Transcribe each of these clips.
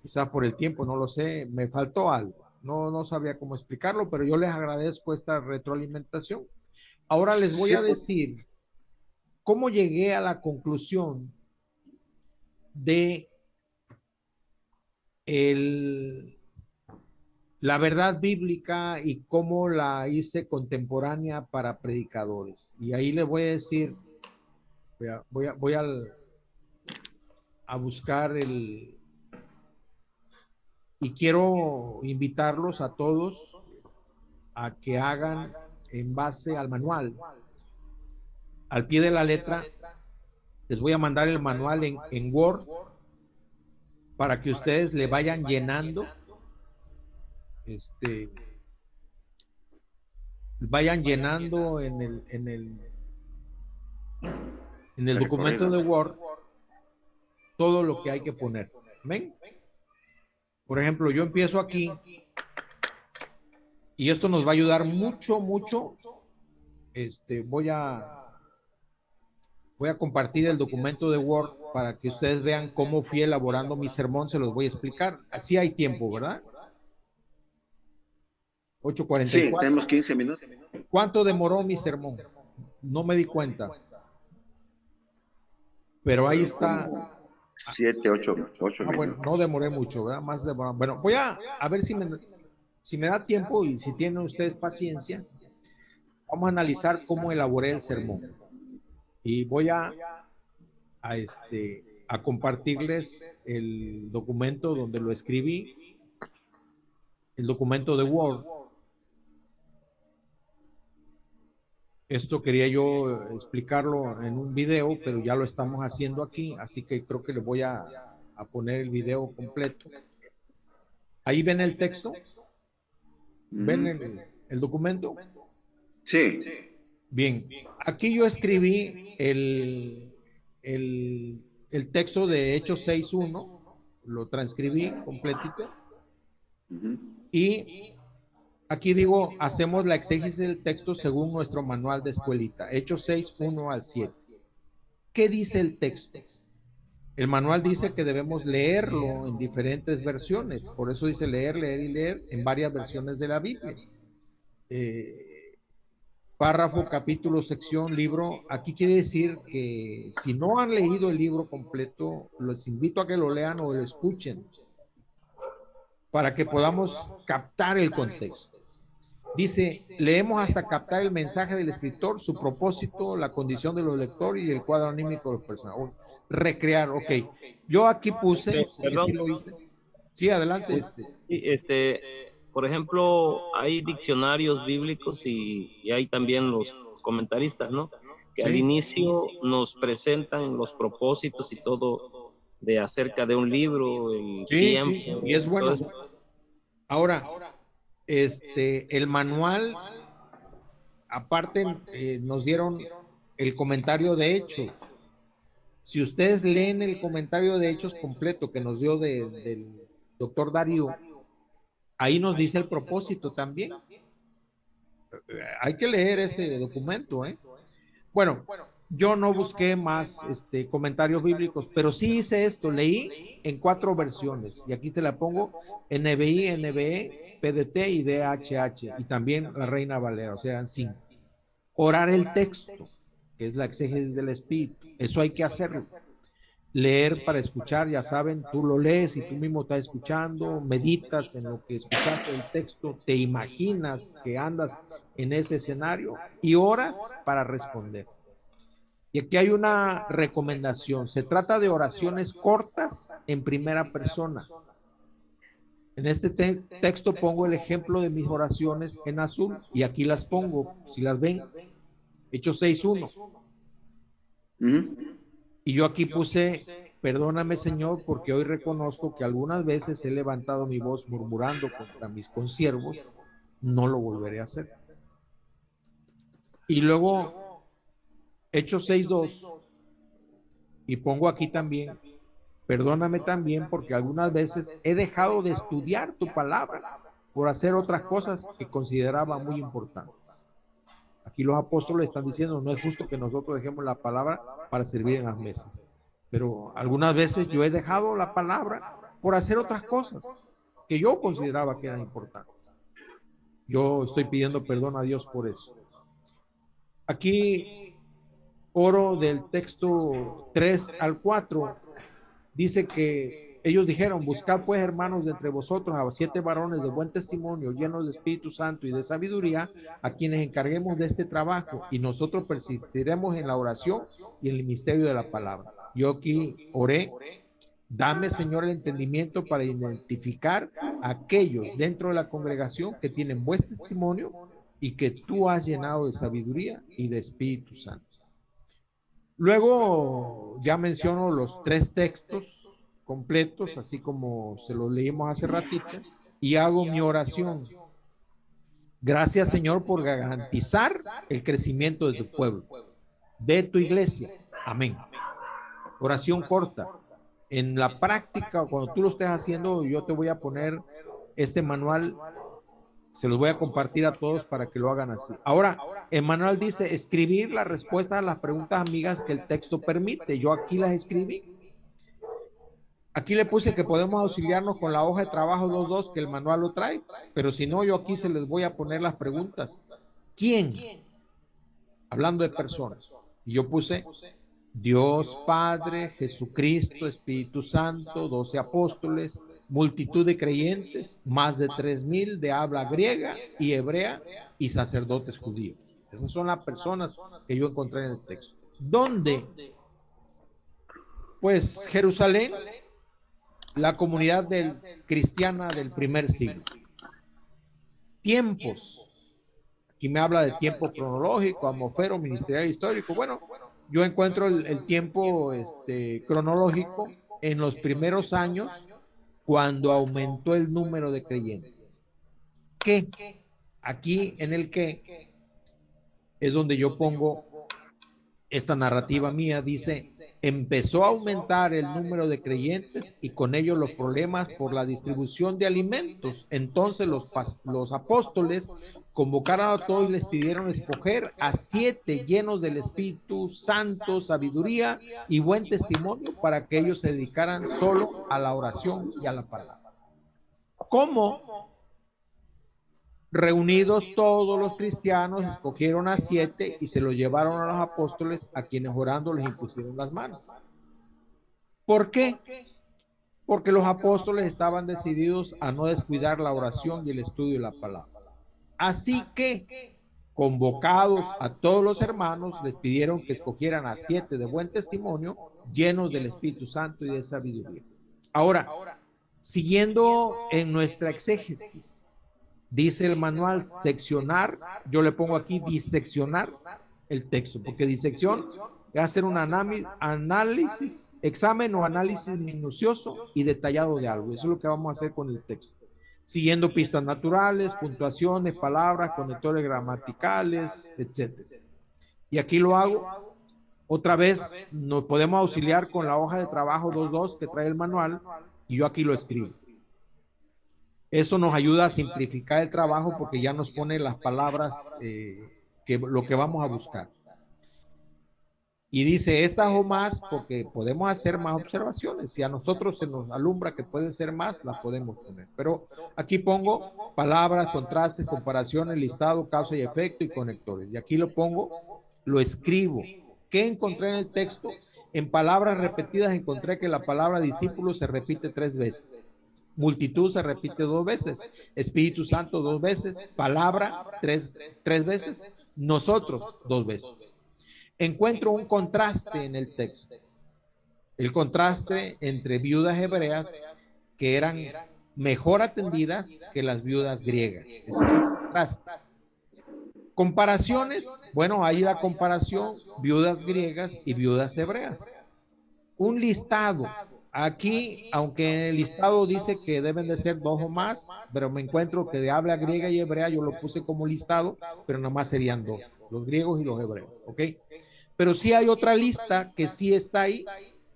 Quizás por el tiempo, no lo sé, me faltó algo. No sabría cómo explicarlo, pero yo les agradezco esta retroalimentación. Ahora les voy Sí, a pues, decir cómo llegué a la conclusión de el, la verdad bíblica y cómo la hice contemporánea para predicadores. Y ahí les voy a decir, voy a buscar y quiero invitarlos a todos a que hagan en base al manual, al pie de la letra. Les voy a mandar el manual en Word para que ustedes le vayan llenando, este, vayan llenando en el el documento recorrido. de Word todo lo que hay que poner. ¿Ven? Por ejemplo, yo empiezo aquí y esto nos va a ayudar mucho, mucho. Voy a compartir el documento de Word para que ustedes vean cómo fui elaborando mi sermón, se los voy a explicar. Así hay tiempo, ¿verdad? Sí, 8:44. tenemos 15 minutos. ¿Cuánto demoró mi sermón? No me di cuenta, pero ahí está. Como 7, 8, 8 Bueno, no minutos. demoré mucho, ¿verdad? Más demorado. Bueno, voy a ver si me da tiempo y si tienen ustedes paciencia, vamos a analizar cómo elaboré el sermón. Y voy a compartirles el documento donde lo escribí, el documento de Word. Esto quería yo explicarlo en un video, pero ya lo estamos haciendo aquí, así que creo que le voy a poner el video completo. Ahí ven el texto, ven Ujú. el documento. Sí. Bien, aquí yo escribí el texto de Hechos 6:1, lo transcribí completito Ujú. y aquí digo, hacemos la exégesis del texto según nuestro manual de escuelita, Hechos 6:1 al 7. ¿Qué dice el texto? El manual dice que debemos leerlo en diferentes versiones, por eso dice leer, leer y leer en varias versiones de la Biblia. Eh, Párrafo, capítulo, sección, libro. Aquí quiere decir que si no han leído el libro completo, los invito a que lo lean o lo escuchen para que podamos captar el contexto. Dice, leemos hasta captar el mensaje del escritor, su propósito, la condición de los lectores y el cuadro anímico de los personajes. Recrear, ok. Yo aquí puse, porque Perdón, sí lo hice. Sí, adelante. sí, por ejemplo, hay diccionarios bíblicos y hay también los comentaristas, ¿no? Que al Sí, inicio nos presentan los propósitos y todo de acerca de un libro, el sí, sí, y es tiempo, todo bueno. eso. Ahora, el manual, aparte, nos dieron el comentario de Hechos. Si ustedes leen el comentario de Hechos completo que nos dio del doctor Darío, ahí nos dice el propósito también. Hay que leer ese documento, ¿eh? Bueno, yo no busqué más comentarios bíblicos, pero sí hice esto, leí en 4 versiones, y aquí te la pongo: NBI, NBE, PDT y DHH, y también la Reina Valera, o sea, eran 5. Orar el texto, que es la exégesis del Espíritu, eso hay que hacerlo. Leer para escuchar, ya saben, tú lo lees y tú mismo estás escuchando, meditas en lo que escuchaste el texto, te imaginas que andas en ese escenario y oras para responder. Y aquí hay una recomendación, se trata de oraciones cortas en primera persona. En este texto pongo el ejemplo de mis oraciones en azul y aquí las pongo, si las ven, Hechos 6:1. Ujú. Y yo aquí puse, perdóname Señor, porque hoy reconozco que algunas veces he levantado mi voz murmurando contra mis consiervos, no lo volveré a hacer. Y luego, Hechos 6:2, y pongo aquí también, perdóname también porque algunas veces he dejado de estudiar tu palabra por hacer otras cosas que consideraba muy importantes. Aquí los apóstoles están diciendo, no es justo que nosotros dejemos la palabra para servir en las mesas. Pero algunas veces yo he dejado la palabra por hacer otras cosas que yo consideraba que eran importantes. Yo estoy pidiendo perdón a Dios por eso. Aquí oro del texto 3 al 4, dice que ellos dijeron: buscad pues, hermanos, de entre vosotros a 7 varones de buen testimonio, llenos de Espíritu Santo y de sabiduría, a quienes encarguemos de este trabajo, y nosotros persistiremos en la oración y en el misterio de la palabra. Yo aquí oré: dame, Señor, el entendimiento para identificar a aquellos dentro de la congregación que tienen buen testimonio y que tú has llenado de sabiduría y de Espíritu Santo. Luego ya menciono los 3 textos completos, así como se los leímos hace ratito, y hago mi oración. Gracias, Señor, por garantizar el crecimiento de tu pueblo, de tu iglesia. Amén. Oración corta. En la práctica, cuando tú lo estés haciendo, yo te voy a poner este manual, se los voy a compartir a todos para que lo hagan así. Ahora, el manual dice escribir las respuestas a las preguntas amigas que el texto permite. Yo aquí las escribí. Aquí le puse que podemos auxiliarnos con la hoja de trabajo 2.2 que el manual lo trae, pero si no, yo aquí se les voy a poner las preguntas. ¿Quién? Hablando de personas. Y yo puse Dios Padre, Jesucristo, Espíritu Santo, 12 apóstoles, multitud de creyentes, más de 3,000 de habla griega y hebrea y sacerdotes judíos. Esas son las personas que yo encontré en el texto. ¿Dónde? Pues Jerusalén, la comunidad cristiana del primer siglo. Tiempos. Aquí me habla de tiempo cronológico, atmosfero, ministerial, histórico. Bueno, yo encuentro el tiempo cronológico en los primeros años, cuando aumentó el número de creyentes. ¿Qué? Aquí en el que es donde yo pongo esta narrativa mía. Dice: empezó a aumentar el número de creyentes y con ello los problemas por la distribución de alimentos. Entonces los apóstoles convocaron a todos y les pidieron escoger a 7 llenos del Espíritu Santo, sabiduría y buen testimonio, para que ellos se dedicaran solo a la oración y a la palabra. ¿Cómo? Reunidos todos los cristianos, escogieron a 7 y se los llevaron a los apóstoles, a quienes orando les impusieron las manos. ¿Por qué? Porque los apóstoles estaban decididos a no descuidar la oración y el estudio de la palabra. Así que, convocados a todos los hermanos, les pidieron que escogieran a 7 de buen testimonio, llenos del Espíritu Santo y de sabiduría. Ahora, siguiendo en nuestra exégesis, dice el manual seccionar. Yo le pongo aquí diseccionar el texto, porque disección es hacer un análisis, examen o análisis minucioso y detallado de algo. Eso es lo que vamos a hacer con el texto, siguiendo pistas naturales, puntuaciones, palabras, conectores gramaticales, etc. Y aquí lo hago. Otra vez nos podemos auxiliar con la hoja de trabajo 2.2 que trae el manual, y yo aquí lo escribo. Eso nos ayuda a simplificar el trabajo, porque ya nos pone las palabras, lo que vamos a buscar. Y dice estas o más, porque podemos hacer más observaciones. Si a nosotros se nos alumbra que puede ser más, las podemos poner. Pero aquí pongo palabras, contrastes, comparaciones, listado, causa y efecto y conectores. Y aquí lo pongo, lo escribo. ¿Qué encontré en el texto? En palabras repetidas encontré que la palabra discípulo se repite 3 veces. Multitud se repite 2 veces, Espíritu Santo 2 veces, palabra 3 veces, nosotros 2 veces. Encuentro un contraste en el texto, el contraste entre viudas hebreas que eran mejor atendidas que las viudas griegas. Ese es un contraste. Comparaciones, bueno, hay la comparación viudas griegas y viudas hebreas. Un listado. Aquí, aunque el listado dice que deben de ser 2 o más, pero me encuentro que de habla griega y hebrea yo lo puse como listado, pero nada más serían 2, los griegos y los hebreos, ¿ok? Pero sí hay otra lista que sí está ahí,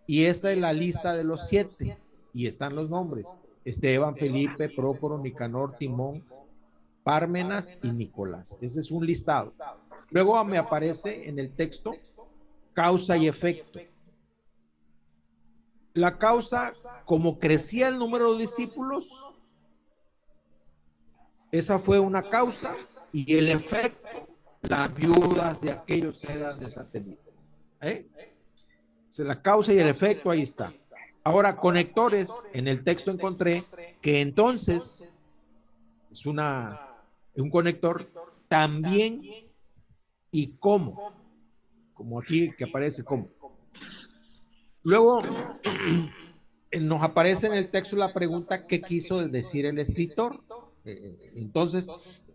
y esta es la lista de los 7, y están los nombres: Esteban, Felipe, Prócoro, Nicanor, Timón, Pármenas y Nicolás. Ese es un listado. Luego me aparece en el texto causa y efecto. La causa, como crecía el número de discípulos, esa fue una causa, y el efecto, las viudas de aquellos eran desatendidas. La causa y el efecto, ahí está. Ahora, conectores, en el texto encontré que entonces es un conector también y cómo, como aquí que aparece cómo. Luego nos aparece en el texto la pregunta qué quiso decir el escritor. Entonces,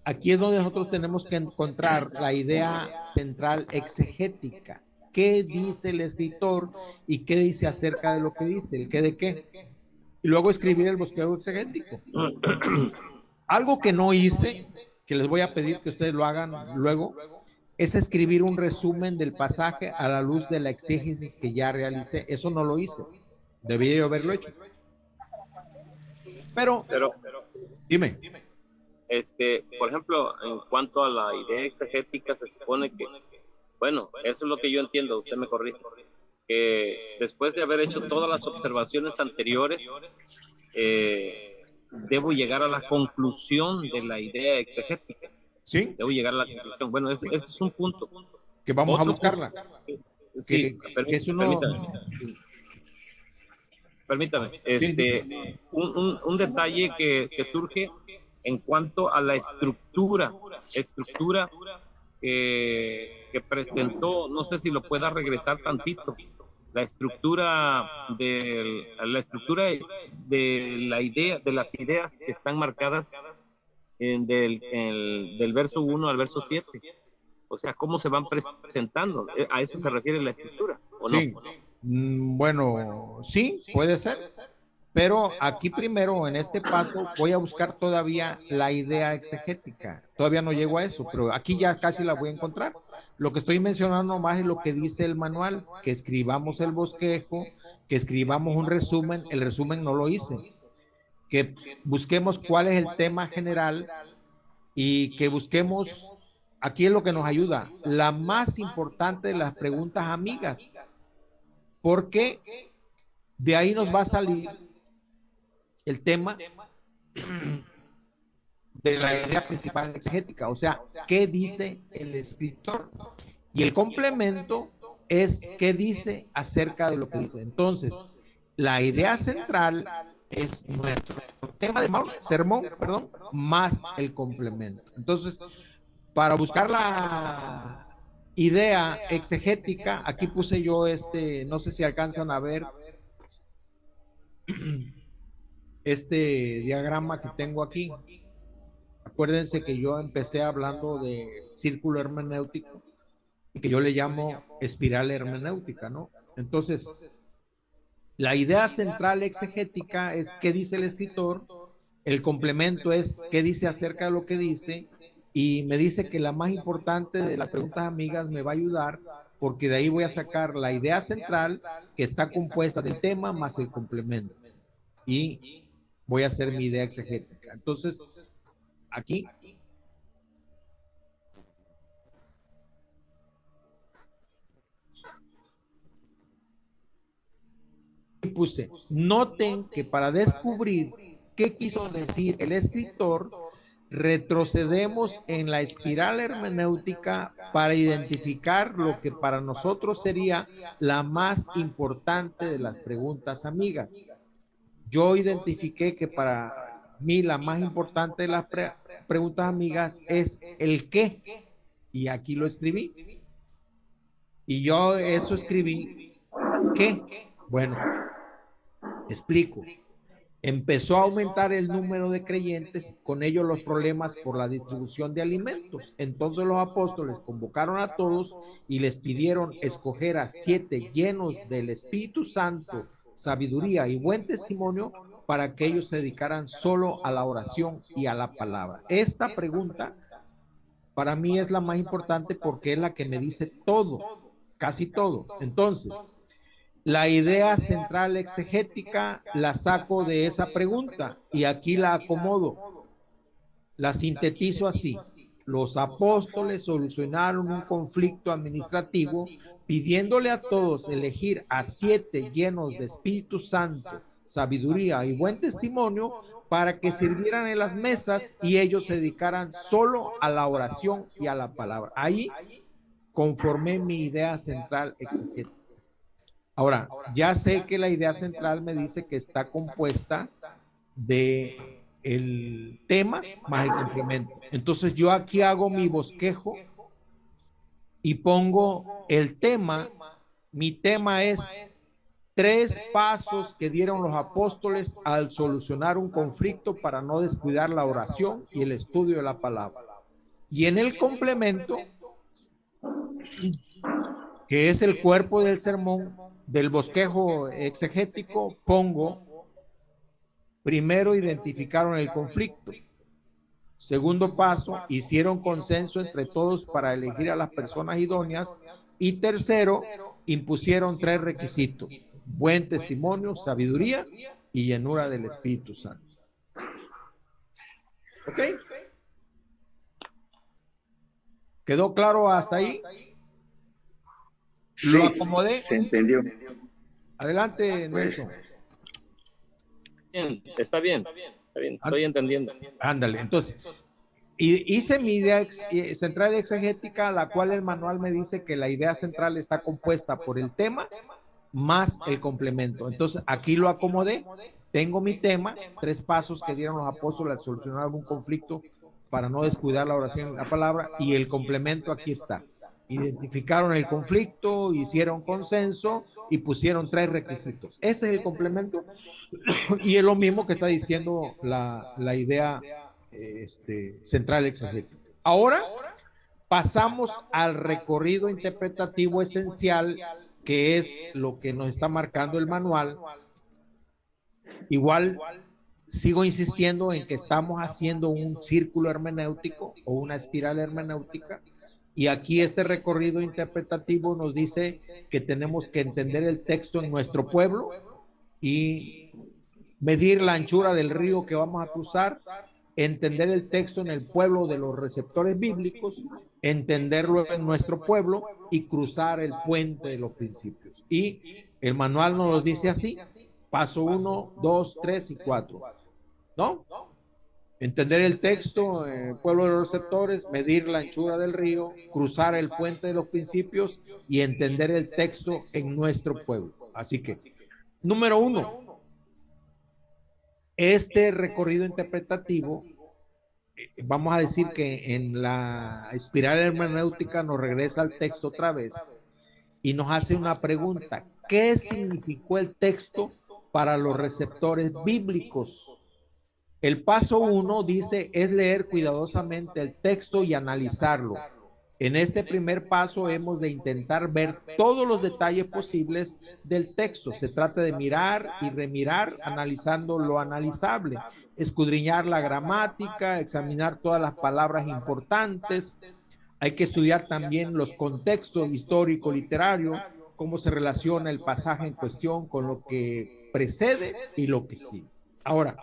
aquí es donde nosotros tenemos que encontrar la idea central exegética. ¿Qué dice el escritor y qué dice acerca de lo que dice? ¿El qué de qué? Y luego escribir el bosquejo exegético. Algo que no hice, que les voy a pedir que ustedes lo hagan luego, es escribir un resumen del pasaje a la luz de la exégesis que ya realicé. Eso no lo hice. Debía yo haberlo hecho. Pero dime. Por ejemplo, en cuanto a la idea exegética, se supone que, bueno, eso es lo que yo entiendo, usted me corrige, que después de haber hecho todas las observaciones anteriores, debo llegar a la conclusión de la idea exegética. ¿Sí? Debo llegar a la conclusión. Bueno, ese es un punto. Que vamos a buscarla. Sí, que es uno... Permítame. Un detalle que surge en cuanto a la estructura que presentó, no sé si lo pueda regresar tantito, la estructura de la idea, de las ideas que están marcadas del verso 1 al verso 7. O sea, cómo se van presentando. ¿A eso se refiere la estructura o no? Sí. Bueno, sí, puede ser. Pero aquí primero, en este paso, voy a buscar todavía la idea exegética. Todavía no llego a eso, pero aquí ya casi la voy a encontrar. Lo que estoy mencionando más es lo que dice el manual, que escribamos el bosquejo, que escribamos un resumen. El resumen no lo hice. Que busquemos cuál es el tema general y que busquemos, aquí es lo que nos ayuda, la más importante de las preguntas amigas, porque de ahí nos va a salir el tema de la idea principal exegética, o sea, ¿qué dice el escritor? Y el complemento es qué dice acerca de lo que dice. Entonces, la idea central es nuestro tema de sermón, perdón, más el complemento. Entonces, para buscar la idea exegética, aquí puse yo no sé si alcanzan a ver este diagrama que tengo aquí. Acuérdense que yo empecé hablando de círculo hermenéutico y que yo le llamo espiral hermenéutica, ¿no? Entonces, la idea central exegética es qué dice el escritor, el complemento es qué dice acerca de lo que dice, y me dice que la más importante de las preguntas amigas me va a ayudar porque de ahí voy a sacar la idea central que está compuesta del tema más el complemento y voy a hacer mi idea exegética. Entonces, aquí puse, noten que para descubrir qué quiso decir el escritor, retrocedemos en la espiral hermenéutica para identificar lo que para nosotros sería la más importante de las preguntas amigas. Yo identifiqué que para mí la más importante de las preguntas amigas es el qué, y aquí lo escribí. Y yo eso escribí, ¿qué? Bueno, explico. Empezó a aumentar el número de creyentes, con ello los problemas por la distribución de alimentos. Entonces los apóstoles convocaron a todos y les pidieron escoger a 7 llenos del Espíritu Santo, sabiduría y buen testimonio para que ellos se dedicaran solo a la oración y a la palabra. Esta pregunta para mí es la más importante porque es la que me dice todo, casi todo. Entonces, la idea central exegética la saco de esa pregunta y aquí la acomodo, la sintetizo así. los apóstoles solucionaron un conflicto administrativo pidiéndole a todos elegir a 7 llenos de Espíritu Santo, sabiduría y buen testimonio para que sirvieran en las mesas y ellos se dedicaran solo a la oración y a la palabra. Ahí conformé mi idea central exegética. Ahora, ya sé que la idea central me dice que está compuesta de el tema más el complemento. Entonces yo aquí hago mi bosquejo y pongo el tema. Mi tema es 3 pasos que dieron los apóstoles al solucionar un conflicto para no descuidar la oración y el estudio de la palabra. Y en el complemento, que es el cuerpo del sermón, del bosquejo exegético, pongo: primero, identificaron el conflicto. Segundo paso, hicieron consenso entre todos para elegir a las personas idóneas. Y tercero, impusieron 3 requisitos: buen testimonio, sabiduría y llenura del Espíritu Santo. ¿Ok? ¿Quedó claro hasta ahí? Sí, ¿Lo acomodé? se entendió. Adelante, Pues, Nelson. Bien, está bien, estoy entendiendo. Ándale, entonces, hice mi idea central exegética, la cual el manual me dice que la idea central está compuesta por el tema más el complemento. Entonces, aquí lo acomodé. Tengo mi tema, 3 pasos que dieron los apóstoles al solucionar algún conflicto para no descuidar la oración y la palabra, y el complemento aquí está. Identificaron el conflicto, hicieron consenso y pusieron 3 requisitos. Ese es el complemento y es lo mismo que está diciendo la idea central exegética. Ahora pasamos al recorrido interpretativo esencial, que es lo que nos está marcando el manual. Igual sigo insistiendo en que estamos haciendo un círculo hermenéutico o una espiral hermenéutica, y aquí este recorrido interpretativo nos dice que tenemos que entender el texto en nuestro pueblo y medir la anchura del río que vamos a cruzar, entender el texto en el pueblo de los receptores bíblicos, entenderlo en nuestro pueblo y cruzar el puente de los principios. Y el manual nos lo dice así: paso 1, 2, 3 y 4. ¿No? Entender el texto en el pueblo de los receptores, medir la anchura del río, cruzar el puente de los principios y entender el texto en nuestro pueblo. Así que, número 1, este recorrido interpretativo, vamos a decir que en la espiral hermenéutica nos regresa al texto otra vez y nos hace una pregunta: ¿qué significó el texto para los receptores bíblicos? El paso 1 dice es leer cuidadosamente el texto y analizarlo. En este primer paso hemos de intentar ver todos los detalles posibles del texto. Se trata de mirar y remirar, analizando lo analizable, escudriñar la gramática, examinar todas las palabras importantes. Hay que estudiar también los contextos histórico-literario, cómo se relaciona el pasaje en cuestión con lo que precede y lo que sigue. Ahora,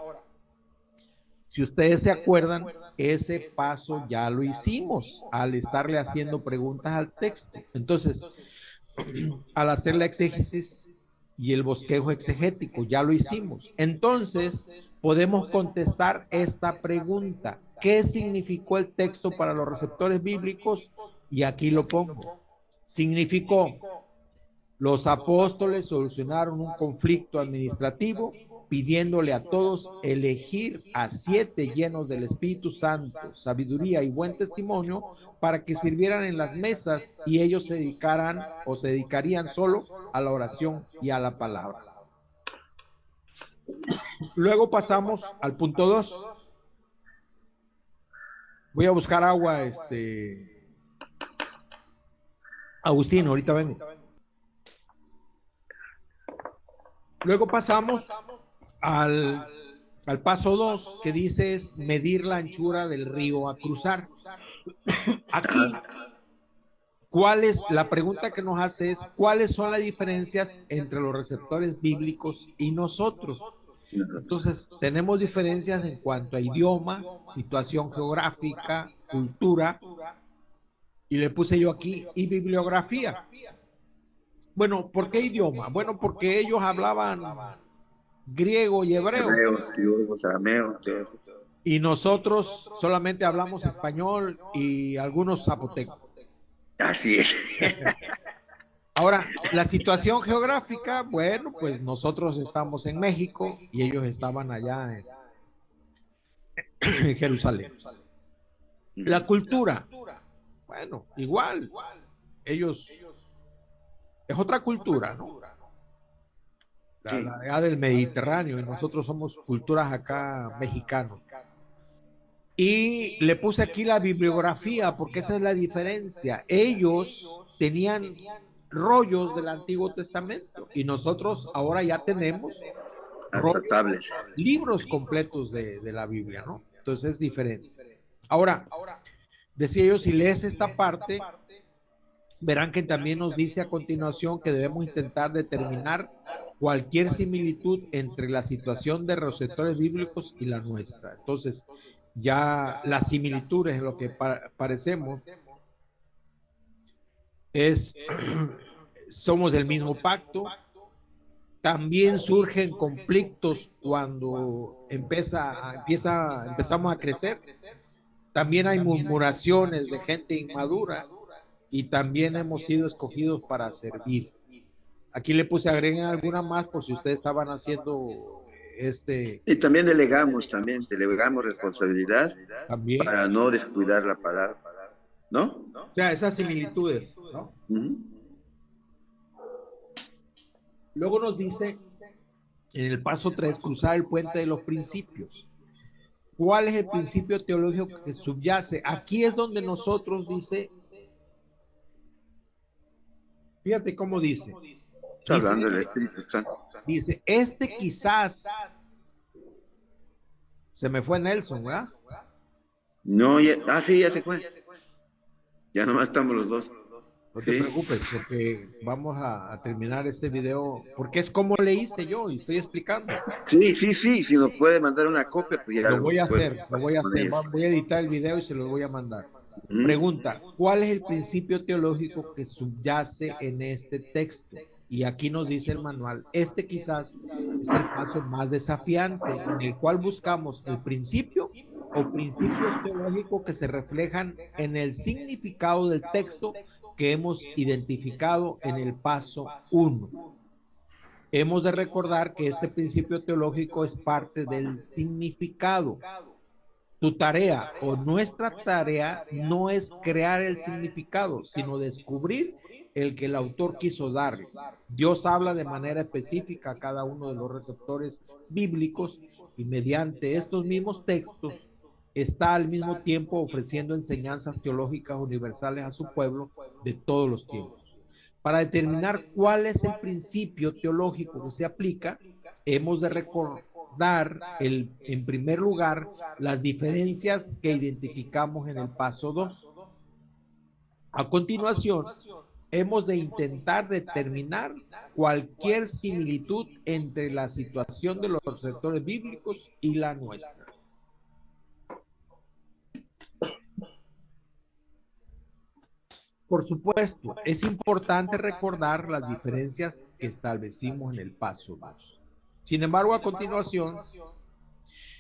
si ustedes se acuerdan, ese paso ya lo hicimos al estarle haciendo preguntas al texto. Entonces, al hacer la exégesis y el bosquejo exegético, ya lo hicimos. Entonces, podemos contestar esta pregunta: ¿qué significó el texto para los receptores bíblicos? Y aquí lo pongo. Significó: los apóstoles solucionaron un conflicto administrativo pidiéndole a todos elegir a 7 llenos del Espíritu Santo, sabiduría y buen testimonio para que sirvieran en las mesas y ellos se dedicaran o se dedicarían solo a la oración y a la palabra. Luego pasamos al punto 2. Voy a buscar agua, Agustín, ahorita vengo. Luego pasamos al paso 2, que dice es medir la anchura del río a cruzar. Aquí, la pregunta que nos hace es: ¿cuáles son las diferencias entre los receptores bíblicos y nosotros? Entonces, tenemos diferencias en cuanto a idioma, situación geográfica, cultura, y le puse yo aquí, y bibliografía. Bueno, ¿por qué idioma? Bueno, porque ellos hablaban griego y hebreo, Hebreos, griegos, arameos, todo eso. y nosotros solamente hablamos español y algunos zapotecos. Así es. Ahora, la situación geográfica, bueno, pues nosotros estamos en México y ellos estaban allá en Jerusalén. La cultura, bueno, igual, ellos, es otra cultura, ¿no? Sí. La del Mediterráneo, y nosotros somos culturas acá mexicanos. Y le puse aquí la bibliografía porque esa es la diferencia. Ellos tenían rollos del Antiguo Testamento y nosotros ahora ya tenemos Hasta rollos, tablets. libros completos de la Biblia, ¿no? Entonces es diferente. Ahora, decía yo, si lees esta parte, verán que también nos dice a continuación que debemos intentar determinar cualquier similitud entre la situación de los receptores bíblicos y la nuestra. Entonces, ya las similitudes en lo que parecemos es, somos del mismo pacto, también surgen conflictos cuando empezamos a crecer, también hay murmuraciones de gente inmadura y también hemos sido escogidos para servir. Aquí le puse agreguen alguna más por si ustedes estaban haciendo Y también delegamos responsabilidad también. para no descuidar la palabra, ¿no? O sea, esas similitudes, ¿no? Luego nos dice en el paso 3 cruzar el puente de los principios. ¿Cuál es el principio teológico que subyace? Aquí es donde nosotros dice, fíjate cómo dice. Está hablando del Espíritu Santo. Dice, quizás, se me fue Nelson, ¿verdad? No, ya, sí, ya se fue. Ya nomás estamos los dos. No te preocupes, porque vamos a terminar este video, porque es como le hice yo y estoy explicando. Sí, si nos puede mandar una copia, pues ya Lo voy a puedo hacer, lo voy a con hacer. ellos. Voy a editar el video y se lo voy a mandar. Ujú. Pregunta, ¿cuál es el principio teológico que subyace en este texto? Y aquí nos dice el manual, quizás es el paso más desafiante, en el cual buscamos el principio o principios teológicos que se reflejan en el significado del texto que hemos identificado en el paso 1. Hemos de recordar que este principio teológico es parte del significado. Tu tarea o nuestra tarea no es crear el significado, sino descubrir el que el autor quiso darle. Dios habla de manera específica a cada uno de los receptores bíblicos y mediante estos mismos textos está al mismo tiempo ofreciendo enseñanzas teológicas universales a su pueblo de todos los tiempos. Para determinar cuál es el principio teológico que se aplica, hemos de recordar en primer lugar las diferencias que identificamos en el paso 2. A continuación, hemos de intentar determinar cualquier similitud entre la situación de los receptores bíblicos y la nuestra. Por supuesto, es importante recordar las diferencias que establecimos en el paso 2. Sin embargo, a continuación,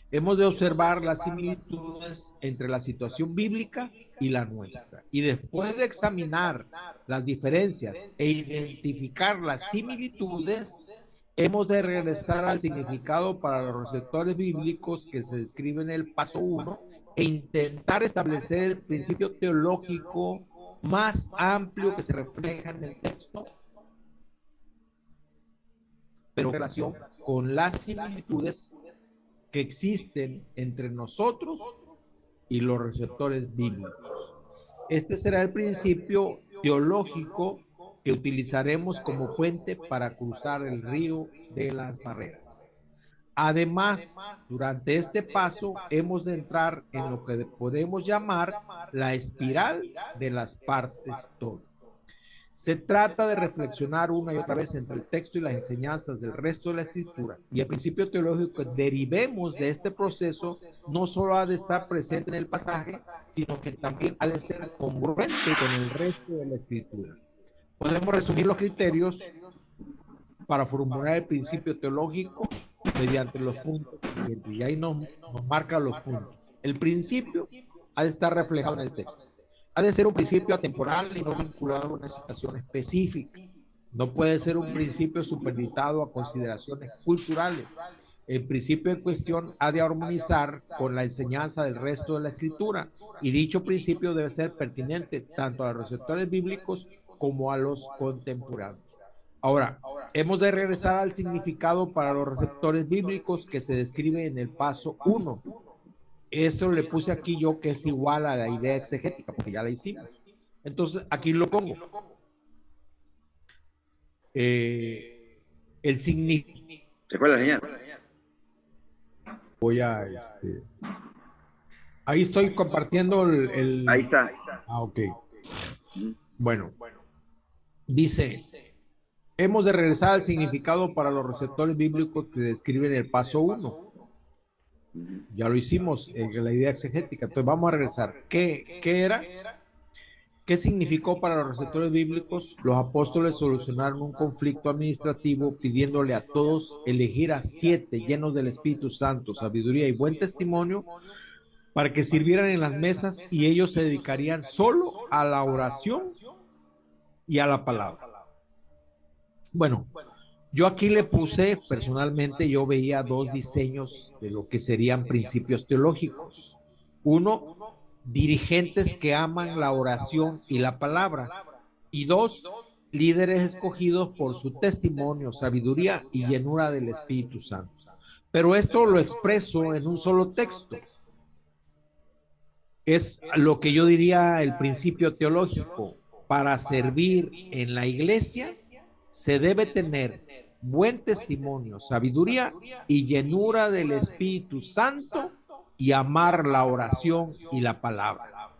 hemos de observar las similitudes entre la situación bíblica y la nuestra. Y después de examinar las diferencias e identificar las similitudes, hemos de regresar al significado para los receptores bíblicos que se describen en el paso 1 e intentar establecer el principio teológico más amplio que se refleja en el texto, pero en relación con las similitudes que existen entre nosotros y los receptores bíblicos. Este será el principio teológico que utilizaremos como puente para cruzar el río de las barreras. Además, durante este paso hemos de entrar en lo que podemos llamar la espiral de las partes todo. Se trata de reflexionar una y otra vez entre el texto y las enseñanzas del resto de la escritura. Y el principio teológico que derivemos de este proceso no solo ha de estar presente en el pasaje, sino que también ha de ser congruente con el resto de la escritura. Podemos resumir los criterios para formular el principio teológico mediante los puntos siguientes. Y ahí nos marca los puntos. El principio ha de estar reflejado en el texto. Ha de ser un principio atemporal y no vinculado a una situación específica. No puede ser un principio supeditado a consideraciones culturales. El principio en cuestión ha de armonizar con la enseñanza del resto de la escritura, y dicho principio debe ser pertinente tanto a los receptores bíblicos como a los contemporáneos. Ahora, hemos de regresar al significado para los receptores bíblicos que se describe en el paso 1. Eso le puse aquí yo, que es igual a la idea exegética, porque ya la hicimos. Entonces, aquí lo pongo. El significado. ¿Recuerda la señal? Voy a, ahí estoy compartiendo Ahí está. Ah, ok. Bueno, dice, hemos de regresar al significado para los receptores bíblicos que describen el paso 1. Ya lo hicimos en la idea exegética. Entonces vamos a regresar. ¿Qué era? ¿Qué significó para los receptores bíblicos? Los apóstoles solucionaron un conflicto administrativo pidiéndole a todos elegir a 7 llenos del Espíritu Santo, sabiduría y buen testimonio para que sirvieran en las mesas, y ellos se dedicarían solo a la oración y a la palabra. Bueno, yo aquí le puse, personalmente, yo veía 2 diseños de lo que serían principios teológicos. Uno, dirigentes que aman la oración y la palabra. Y 2, líderes escogidos por su testimonio, sabiduría y llenura del Espíritu Santo. Pero esto lo expreso en un solo texto. Es lo que yo diría el principio teológico. Para servir en la iglesia se debe tener buen testimonio, sabiduría y llenura del Espíritu Santo, y amar la oración y la palabra.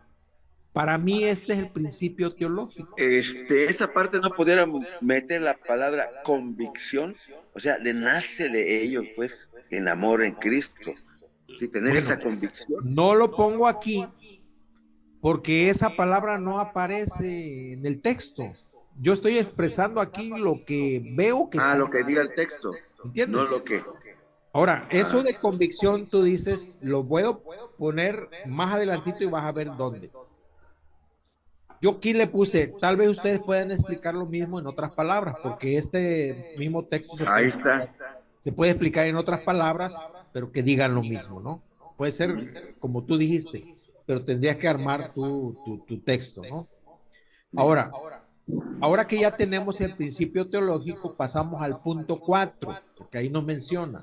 Para mí este es el principio teológico. Esa parte no pudiéramos meter la palabra convicción, o sea, de nace de ellos, pues, en amor en Cristo. Sí, tener esa convicción. No lo pongo aquí porque esa palabra no aparece en el texto. Yo estoy expresando aquí lo que veo que está. Lo que diga el texto. ¿Entiendes? No lo que. Ahora, eso de convicción, tú dices, lo puedo poner más adelantito y vas a ver dónde. Yo aquí le puse, tal vez ustedes puedan explicar lo mismo en otras palabras, porque este mismo texto se puede explicar en otras palabras, pero que digan lo mismo, ¿no? Puede ser como tú dijiste, pero tendrías que armar tu texto, ¿no? Ahora que ya tenemos el principio teológico, pasamos al punto 4, porque ahí nos menciona.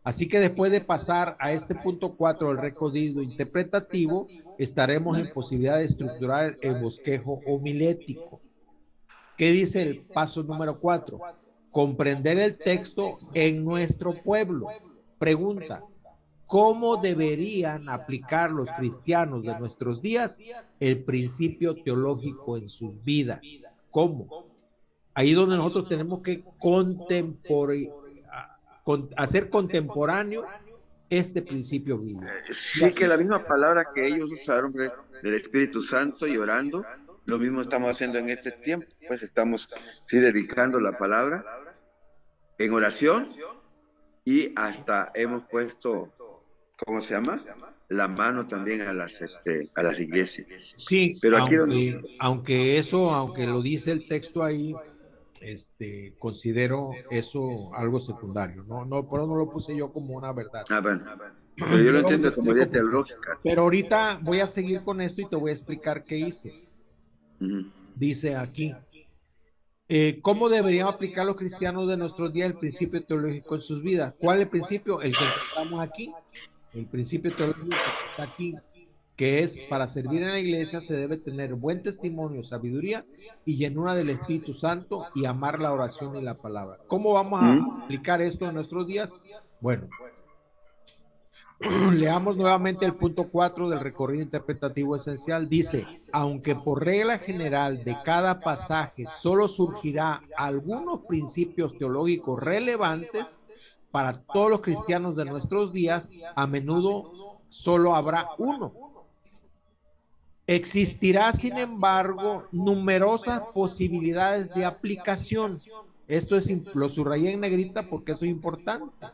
Así que después de pasar a este punto 4 del recorrido interpretativo, estaremos en posibilidad de estructurar el bosquejo homilético. ¿Qué dice el paso número 4? Comprender el texto en nuestro pueblo. Pregunta, ¿cómo deberían aplicar los cristianos de nuestros días el principio teológico en sus vidas? ¿Cómo? Ahí donde nosotros tenemos que hacer contemporáneo este principio bíblico. Sí, que la misma palabra que ellos usaron del Espíritu Santo y orando, lo mismo estamos haciendo en este tiempo. Pues estamos dedicando la palabra en oración, y hasta hemos puesto, ¿cómo se llama? La mano también a las iglesias. Sí, pero aquí aunque lo dice el texto ahí, considero eso algo secundario, no, por eso no lo puse yo como una verdad. Bueno. Pero yo lo entiendo como idea teológica. Pero ahorita voy a seguir con esto y te voy a explicar qué hice. Dice aquí, ¿cómo deberían aplicar los cristianos de nuestros días el principio teológico en sus vidas? ¿Cuál es el principio? El que encontramos aquí. El principio teológico que está aquí, que es: para servir en la iglesia se debe tener buen testimonio, sabiduría y llenura del Espíritu Santo, y amar la oración y la palabra. ¿Cómo vamos a aplicar esto en nuestros días? Bueno, Leamos nuevamente el punto 4 del recorrido interpretativo esencial. Dice, aunque por regla general de cada pasaje solo surgirá algunos principios teológicos relevantes para todos los cristianos de nuestros días, a menudo solo habrá uno. Existirá, sin embargo, numerosas posibilidades de aplicación. Esto es, lo subrayé en negrita porque eso es importante.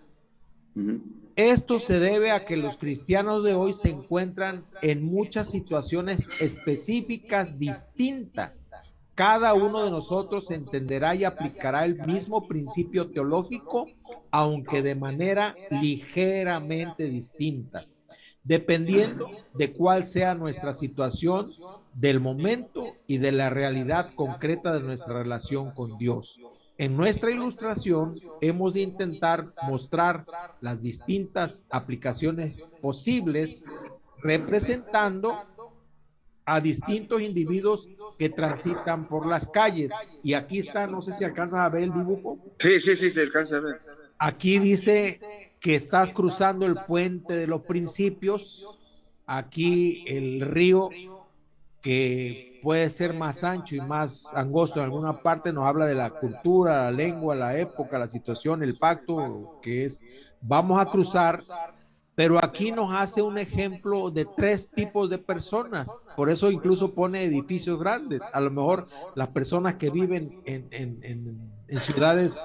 Esto se debe a que los cristianos de hoy se encuentran en muchas situaciones específicas distintas. Cada uno de nosotros entenderá y aplicará el mismo principio teológico, aunque de manera ligeramente distinta, dependiendo de cuál sea nuestra situación del momento y de la realidad concreta de nuestra relación con Dios. En nuestra ilustración hemos de intentar mostrar las distintas aplicaciones posibles, representando a distintos individuos que transitan por las calles. Y aquí está, no sé si alcanzas a ver el dibujo. Sí, se alcanza a ver. Aquí dice que estás cruzando el puente de los principios. Aquí el río, que puede ser más ancho y más angosto en alguna parte, nos habla de la cultura, la lengua, la época, la situación, el pacto, que es, vamos a cruzar, pero aquí nos hace un ejemplo de tres tipos de personas. Por eso incluso pone edificios grandes. A lo mejor las personas que viven en ciudades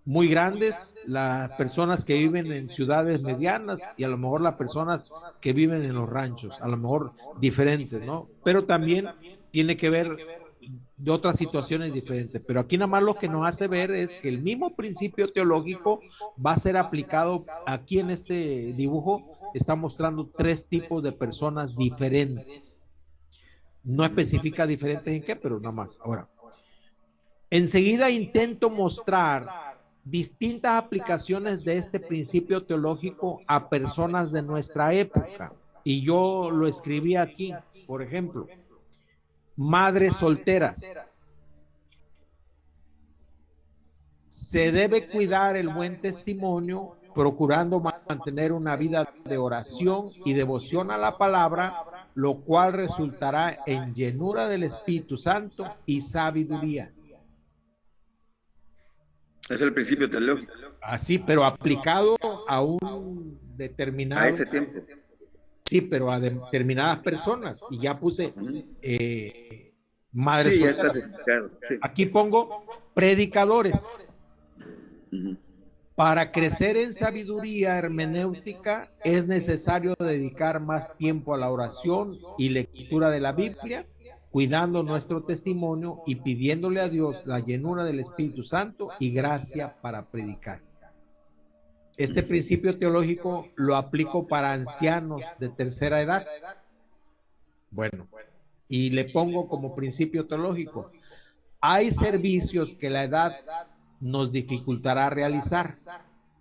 muy grandes, las personas que viven en ciudades medianas y a lo mejor las personas que viven en los ranchos, a lo mejor diferentes, ¿no? Pero también tiene que ver de otras situaciones diferentes. Pero aquí nada más lo que nos hace ver es que el mismo principio teológico va a ser aplicado aquí en este dibujo. Está mostrando tres tipos de personas diferentes. No especifica diferentes en qué, pero nada más. Ahora, enseguida intento mostrar distintas aplicaciones de este principio teológico a personas de nuestra época. Y yo lo escribí aquí, por ejemplo, madres solteras. Se debe cuidar el buen testimonio, procurando mantener una vida de oración y devoción a la palabra, lo cual resultará en llenura del Espíritu Santo y sabiduría. Es el principio teológico. Así, pero aplicado a un determinado. A ese tiempo. Sí, pero a determinadas personas. Y ya puse madres sí, solteras. Ya está dedicado. Sí. Aquí pongo predicadores. Para crecer en sabiduría hermenéutica es necesario dedicar más tiempo a la oración y lectura de la Biblia, cuidando nuestro testimonio y pidiéndole a Dios la llenura del Espíritu Santo y gracia para predicar. Este principio teológico lo aplico para ancianos de tercera edad. Bueno, y le pongo como principio teológico: hay servicios que la edad nos dificultará realizar,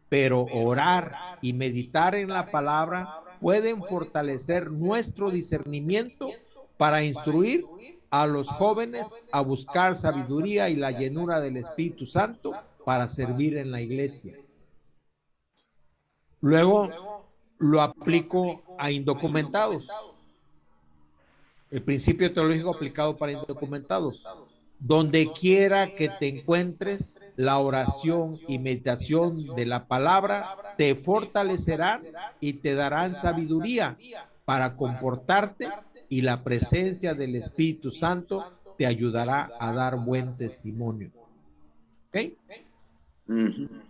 pero orar y meditar en la palabra pueden fortalecer nuestro discernimiento para instruir a los jóvenes a buscar sabiduría y la llenura del Espíritu Santo para servir en la iglesia. Luego lo aplico a indocumentados. El principio teológico aplicado para indocumentados. Donde quiera que te encuentres, la oración y meditación de la palabra te fortalecerán y te darán sabiduría para comportarte, y la presencia del Espíritu Santo te ayudará a dar buen testimonio. ¿Ok?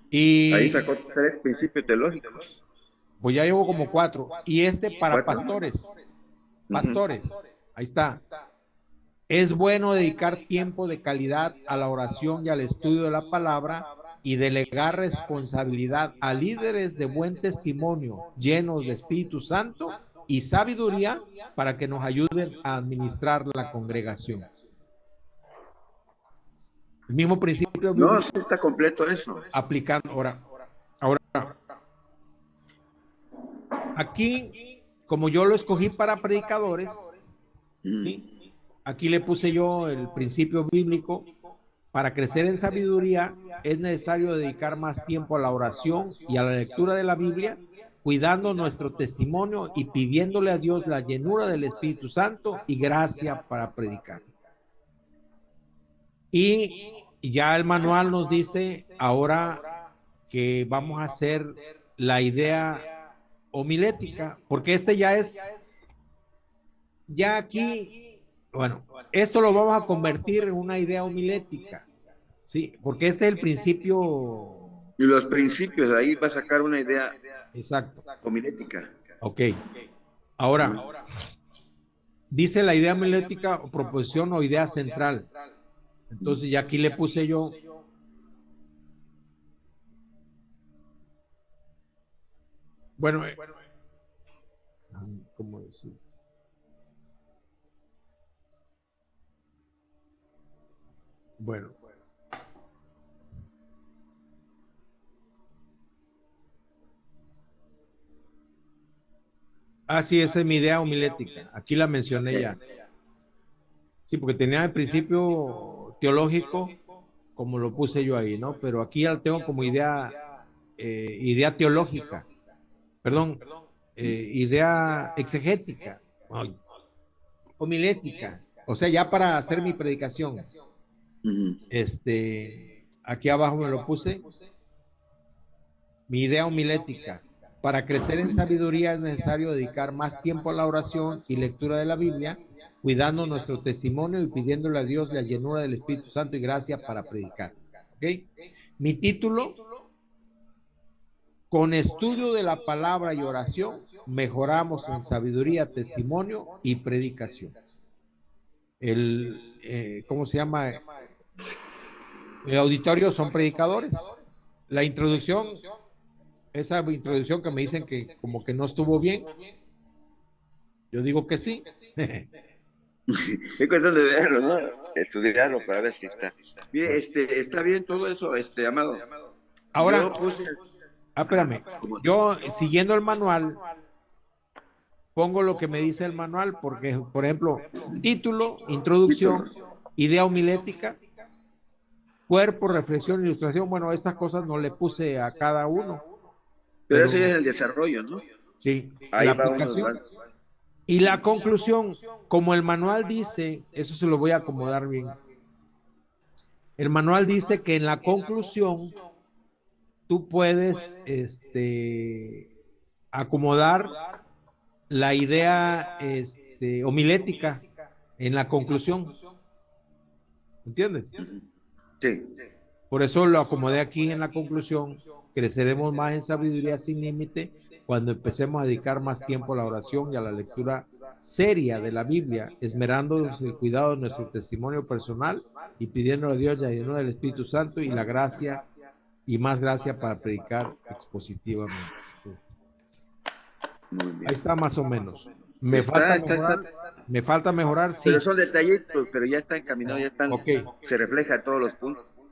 Y ahí sacó 3 principios teológicos. Pues ya llevo como 4. Y este para pastores. Pastores. Ahí está. Es bueno dedicar tiempo de calidad a la oración y al estudio de la palabra y delegar responsabilidad a líderes de buen testimonio, llenos de Espíritu Santo y sabiduría, para que nos ayuden a administrar la congregación. El mismo principio. No, sí está completo eso. Aplicando. Ahora, aquí, como yo lo escogí para predicadores, ¿sí? Aquí le puse yo el principio bíblico: para crecer en sabiduría es necesario dedicar más tiempo a la oración y a la lectura de la Biblia, cuidando nuestro testimonio y pidiéndole a Dios la llenura del Espíritu Santo y gracia para predicar. Y ya el manual nos dice ahora que vamos a hacer la idea homilética, porque ya aquí, bueno, esto lo vamos a convertir en una idea homilética, ¿sí? Porque este es el principio. Y los principios, ahí va a sacar una idea Exacto. homilética. Ok. Ahora, dice la idea homilética o proposición o idea central. Entonces ya aquí le puse yo. Bueno, ¿cómo decir? Bueno. Ah, sí, esa es mi idea homilética. Aquí la mencioné ya. Sí, porque tenía el principio teológico, como lo puse yo ahí, ¿no? Pero aquí ya lo tengo como idea teológica. Perdón, idea exegética, homilética. O sea, ya para hacer mi predicación. Aquí abajo me lo puse. Mi idea homilética. Para crecer en sabiduría es necesario dedicar más tiempo a la oración y lectura de la Biblia, cuidando nuestro testimonio y pidiéndole a Dios la llenura del Espíritu Santo y gracia para predicar. ¿Okay? Mi título, con estudio de la palabra y oración, mejoramos en sabiduría, testimonio y predicación. ¿Cómo se llama? El auditorio son predicadores. La introducción, esa introducción que me dicen que como que no estuvo bien, yo digo que sí. Es cuestión de verlo, ¿no? Estudiarlo para ver si está. Mire, está bien todo eso, Amado. Ahora, Yo puse... espérame, yo siguiendo el manual, pongo lo que me dice el manual, porque, por ejemplo, título, introducción, idea homilética, cuerpo, reflexión, ilustración, bueno, estas cosas no le puse a cada uno. Pero eso ya es el desarrollo, ¿no? Sí, ahí la va aplicación. Y la conclusión, como el manual dice, eso se lo voy a acomodar bien. El manual dice que en la conclusión tú puedes acomodar la idea homilética en la conclusión. ¿Entiendes? Sí. Por eso lo acomodé aquí en la conclusión. Creceremos más en sabiduría sin límite cuando empecemos a dedicar más tiempo a la oración y a la lectura seria de la Biblia, esmerándonos en el cuidado de nuestro testimonio personal y pidiendo a Dios la llenura del Espíritu Santo y la gracia y más gracia para predicar expositivamente. Muy bien. Ahí está más o menos. Me falta mejorar, sí. Pero son detallitos, pero ya está encaminado, ya están, Okay. se refleja todos los puntos.